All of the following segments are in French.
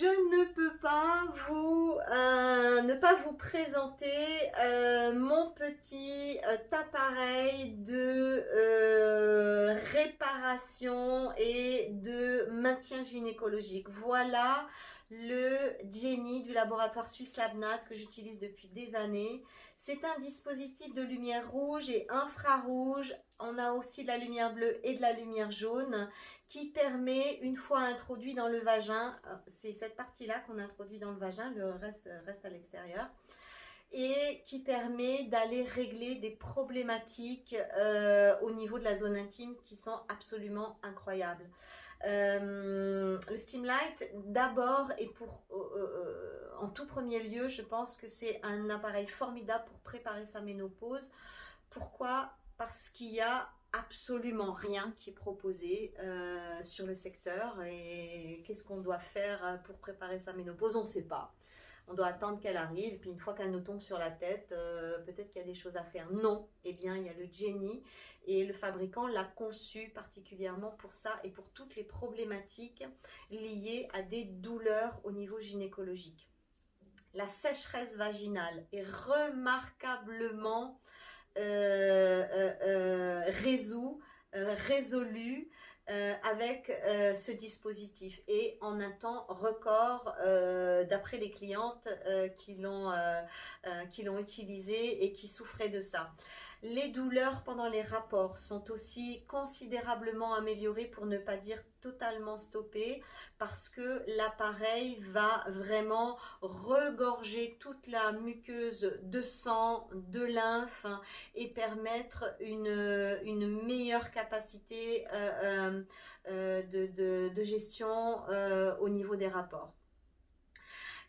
je ne peux pas ne pas vous présenter mon petit appareil de réparation et de maintien gynécologique. Voilà le Jenny du laboratoire Suisse Labnat que j'utilise depuis des années. C'est un dispositif de lumière rouge et infrarouge. On a aussi de la lumière bleue et de la lumière jaune qui permet, une fois introduit dans le vagin, c'est cette partie-là qu'on introduit dans le vagin, le reste à l'extérieur, et qui permet d'aller régler des problématiques au niveau de la zone intime qui sont absolument incroyables. Le Steamlight, d'abord et en tout premier lieu, je pense que c'est un appareil formidable pour préparer sa ménopause. Pourquoi? Parce qu'il y a absolument rien qui est proposé sur le secteur. Et qu'est-ce qu'on doit faire pour préparer sa ménopause? On ne sait pas. On doit attendre qu'elle arrive, et puis une fois qu'elle nous tombe sur la tête, peut-être qu'il y a des choses à faire. Non, eh bien il y a le Jenny, et le fabricant l'a conçu particulièrement pour ça et pour toutes les problématiques liées à des douleurs au niveau gynécologique. La sécheresse vaginale est remarquablement résolue avec ce dispositif et en un temps record d'après les clientes qui l'ont utilisé et qui souffraient de ça. Les douleurs pendant les rapports sont aussi considérablement améliorées, pour ne pas dire totalement stoppées, parce que l'appareil va vraiment regorger toute la muqueuse de sang, de lymphe, et permettre une meilleure capacité de gestion au niveau des rapports.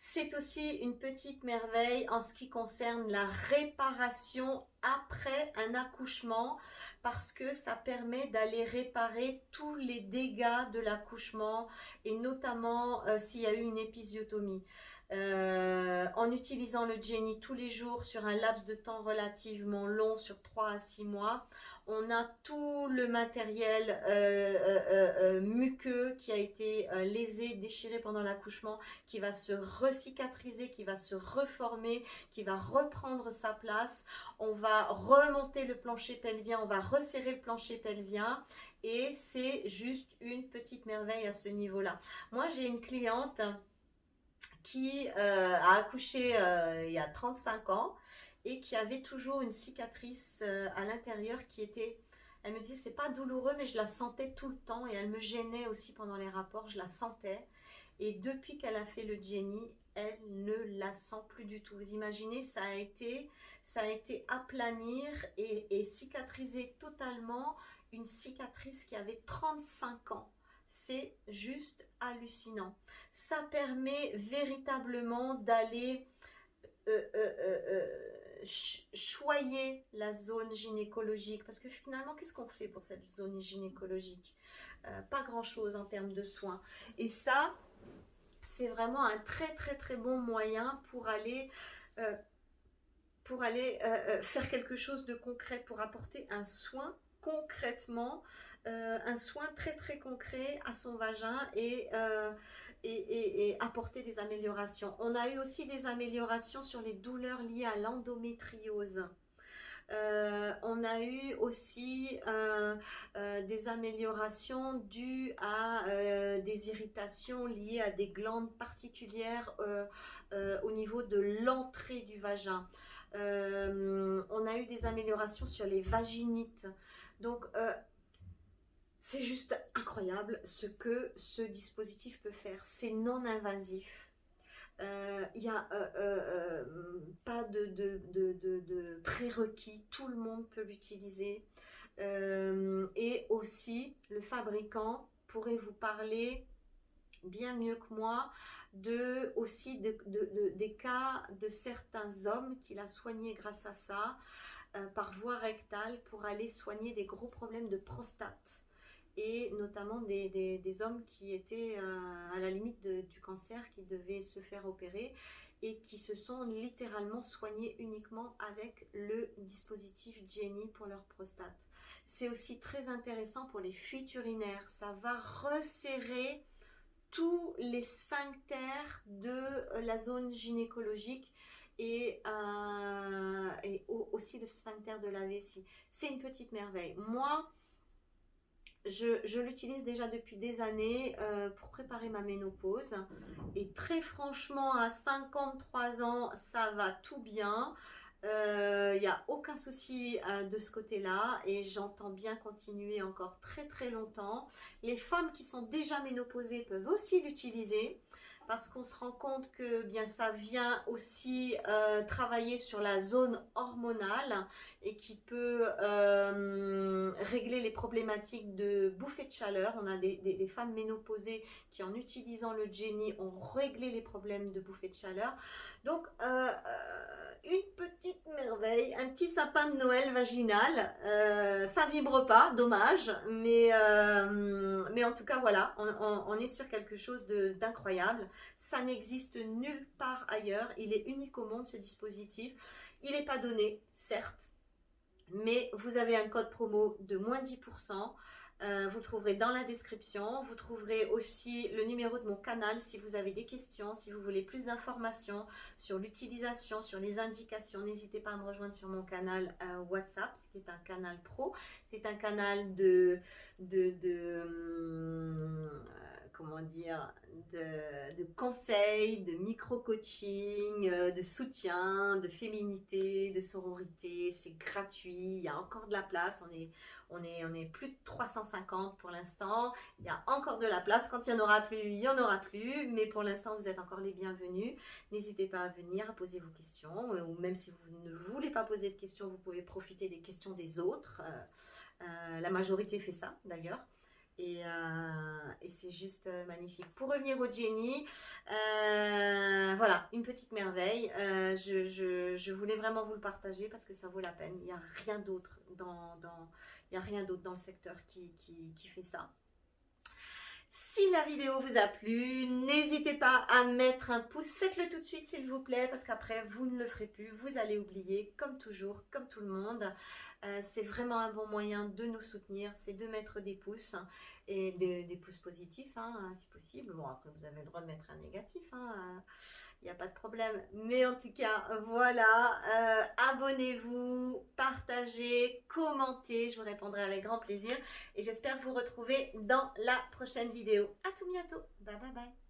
C'est aussi une petite merveille en ce qui concerne la réparation après un accouchement, parce que ça permet d'aller réparer tous les dégâts de l'accouchement, et notamment s'il y a eu une épisiotomie. En utilisant le Jenny tous les jours sur un laps de temps relativement long, sur 3 à 6 mois, on a tout le matériel muqueux qui a été lésé, déchiré pendant l'accouchement, qui va se recicatriser, qui va se reformer, qui va reprendre sa place. On va remonter le plancher pelvien, on va resserrer le plancher pelvien, et c'est juste une petite merveille à ce niveau-là. Moi, j'ai une cliente qui a accouché il y a 35 ans et qui avait toujours une cicatrice à l'intérieur qui était, elle me dit, c'est pas douloureux, mais je la sentais tout le temps, et elle me gênait aussi pendant les rapports, je la sentais. Et depuis qu'elle a fait le Jenny, elle ne la sent plus du tout. Vous imaginez, ça a été aplanir et cicatriser totalement une cicatrice qui avait 35 ans. C'est juste hallucinant. Ça permet véritablement d'aller choyer la zone gynécologique, parce que finalement, qu'est-ce qu'on fait pour cette zone gynécologique? Pas grand-chose en termes de soins. Et ça, c'est vraiment un très très très bon moyen pour aller faire quelque chose de concret, pour apporter un soin concrètement, un soin très très concret à son vagin, et apporter des améliorations. On a eu aussi des améliorations sur les douleurs liées à l'endométriose. On a eu aussi des améliorations dues à des irritations liées à des glandes particulières au niveau de l'entrée du vagin. On a eu des améliorations sur les vaginites. Donc c'est juste incroyable ce que ce dispositif peut faire. C'est non invasif. Il n'y a pas de prérequis, tout le monde peut l'utiliser. Et aussi, le fabricant pourrait vous parler bien mieux que moi des cas de certains hommes qu'il a soignés grâce à ça, par voie rectale, pour aller soigner des gros problèmes de prostate, et notamment des hommes qui étaient à la limite du cancer, qui devaient se faire opérer, et qui se sont littéralement soignés uniquement avec le dispositif Jenny pour leur prostate. C'est aussi très intéressant pour les fuites urinaires. Ça va resserrer tous les sphincters de la zone gynécologique et aussi le sphincter de la vessie. C'est une petite merveille. Moi, je l'utilise déjà depuis des années pour préparer ma ménopause. Et très franchement, à 53 ans, ça va tout bien. Il n'y a aucun souci de ce côté-là et j'entends bien continuer encore très très longtemps. Les femmes qui sont déjà ménopausées peuvent aussi l'utiliser parce qu'on se rend compte que bien ça vient aussi travailler sur la zone hormonale et qui peut régler les problématiques de bouffée de chaleur. On a des femmes ménopausées qui, en utilisant le Jenny, ont réglé les problèmes de bouffée de chaleur. Donc une petite merveille, un petit sapin de Noël vaginal. Ça vibre pas, dommage, mais en tout cas voilà, on est sur quelque chose d'incroyable. Ça n'existe nulle part ailleurs, il est unique au monde ce dispositif. Il n'est pas donné, certes, mais vous avez un code promo de moins 10%. Vous le trouverez dans la description. Vous trouverez aussi le numéro de mon canal si vous avez des questions, si vous voulez plus d'informations sur l'utilisation, sur les indications. N'hésitez pas à me rejoindre sur mon canal WhatsApp, qui est un canal pro. C'est un canal comment dire, de conseils, de micro-coaching, de soutien, de féminité, de sororité. C'est gratuit, il y a encore de la place, on est plus de 350 pour l'instant. Il y a encore de la place, quand il n'y en aura plus, il n'y en aura plus, mais pour l'instant vous êtes encore les bienvenus. N'hésitez pas à venir, à poser vos questions, ou même si vous ne voulez pas poser de questions, vous pouvez profiter des questions des autres. La majorité fait ça d'ailleurs. Et c'est juste magnifique. Pour revenir au Jenny, voilà, une petite merveille. Je voulais vraiment vous le partager parce que ça vaut la peine. Il n'y a rien d'autre il y a rien d'autre dans le secteur qui fait ça. Si la vidéo vous a plu, n'hésitez pas à mettre un pouce. Faites-le tout de suite s'il vous plaît parce qu'après vous ne le ferez plus. Vous allez oublier comme toujours, comme tout le monde. C'est vraiment un bon moyen de nous soutenir, c'est de mettre des pouces et des pouces positifs si possible. Bon, après vous avez le droit de mettre un négatif, il n'y a pas de problème. Mais en tout cas, voilà, abonnez-vous, partagez, commentez, je vous répondrai avec grand plaisir. Et j'espère vous retrouver dans la prochaine vidéo. À tout bientôt, bye bye bye.